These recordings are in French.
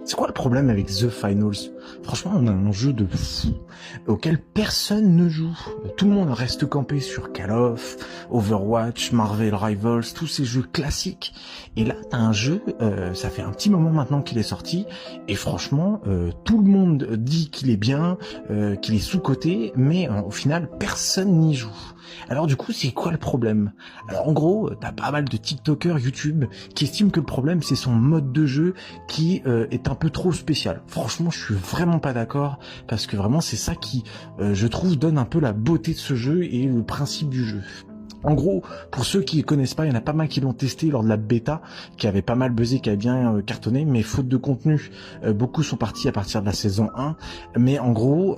C'est quoi le problème avec The Finals? Franchement, on a un jeu de fou auquel personne ne joue. Tout le monde reste campé sur Call of, Overwatch, Marvel Rivals, tous ces jeux classiques. Et là, t'as un jeu, ça fait un petit moment maintenant qu'il est sorti, et franchement, tout le monde dit qu'il est bien, qu'il est sous-coté, mais au final, personne n'y joue. Alors du coup, c'est quoi le problème? Alors en gros, t'as pas mal de TikTokers, YouTube, qui estiment que le problème, c'est son mode de jeu qui est un peu trop spécial. Franchement, je suis vraiment pas d'accord, parce que vraiment, c'est ça qui, je trouve, donne un peu la beauté de ce jeu et le principe du jeu. En gros, pour ceux qui ne connaissent pas, il y en a pas mal qui l'ont testé lors de la bêta, qui avait pas mal buzzé, qui avait bien cartonné, mais faute de contenu, beaucoup sont partis à partir de la saison 1. Mais en gros,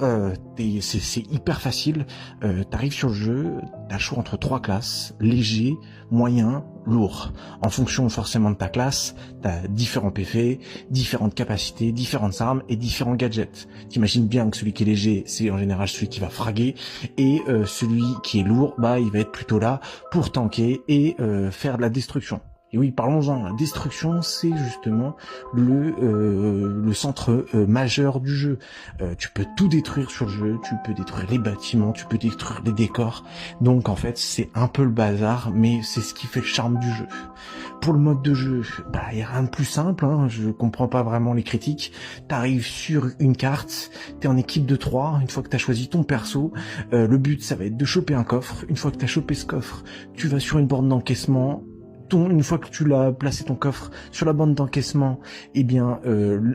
c'est hyper facile. T'arrives sur le jeu, t'as le choix entre 3 classes, léger, moyen, lourd. En fonction forcément de ta classe, t'as différents PV, différentes capacités, différentes armes et différents gadgets. T'imagines bien que celui qui est léger, c'est en général celui qui va fraguer, et celui qui est lourd, bah il va être plutôt là pour tanker et faire de la destruction. Et oui, parlons-en, la destruction, c'est justement le centre majeur du jeu. Tu peux tout détruire sur le jeu, tu peux détruire les bâtiments, tu peux détruire les décors. Donc en fait, c'est un peu le bazar, mais c'est ce qui fait le charme du jeu. Pour le mode de jeu, bah il y a rien de plus simple, hein, je comprends pas vraiment les critiques. T'arrives sur une carte, t'es en équipe de 3, une fois que t'as choisi ton perso, le but ça va être de choper un coffre. Une fois que t'as chopé ce coffre, tu vas sur une borne d'encaissement. Une fois que tu l'as placé ton coffre sur la bande d'encaissement, eh bien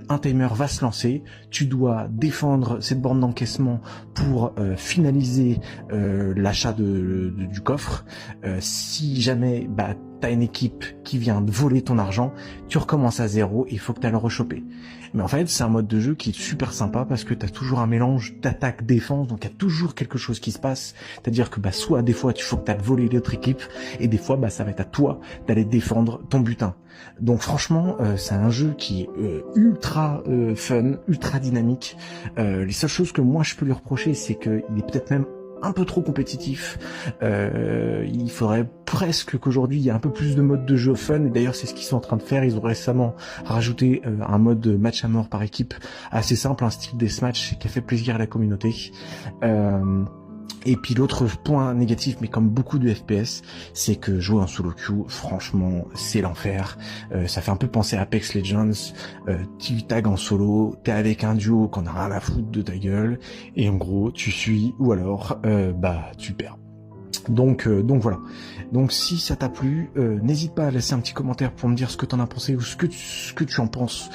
un timer va se lancer. Tu dois défendre cette borne d'encaissement pour finaliser l'achat du coffre. Si jamais t'as une équipe qui vient de voler ton argent, tu recommences à zéro et il faut que tu le rechoper. Mais en fait, c'est un mode de jeu qui est super sympa parce que tu as toujours un mélange d'attaque-défense, donc il y a toujours quelque chose qui se passe. C'est-à-dire que soit des fois, il faut que tu ailles voler l'autre équipe, et des fois, ça va être à toi d'aller défendre ton butin. Donc franchement, c'est un jeu qui est ultra fun, ultra dynamique. Les seules choses que moi je peux lui reprocher, c'est qu'il est peut-être même un peu trop compétitif. Il faudrait presque qu'aujourd'hui il y ait un peu plus de modes de jeu fun, et d'ailleurs c'est ce qu'ils sont en train de faire. Ils ont récemment rajouté un mode de match à mort par équipe assez simple, un style deathmatch qui a fait plaisir à la communauté. Et puis l'autre point négatif, mais comme beaucoup de FPS, c'est que jouer en solo queue, franchement, c'est l'enfer. Ça fait un peu penser à Apex Legends. Tu tags en solo, t'es avec un duo qu'on a rien à foutre de ta gueule, et en gros, tu suis, ou alors, tu perds. Donc voilà. Donc si ça t'a plu, n'hésite pas à laisser un petit commentaire pour me dire ce que t'en as pensé, ou ce que tu en penses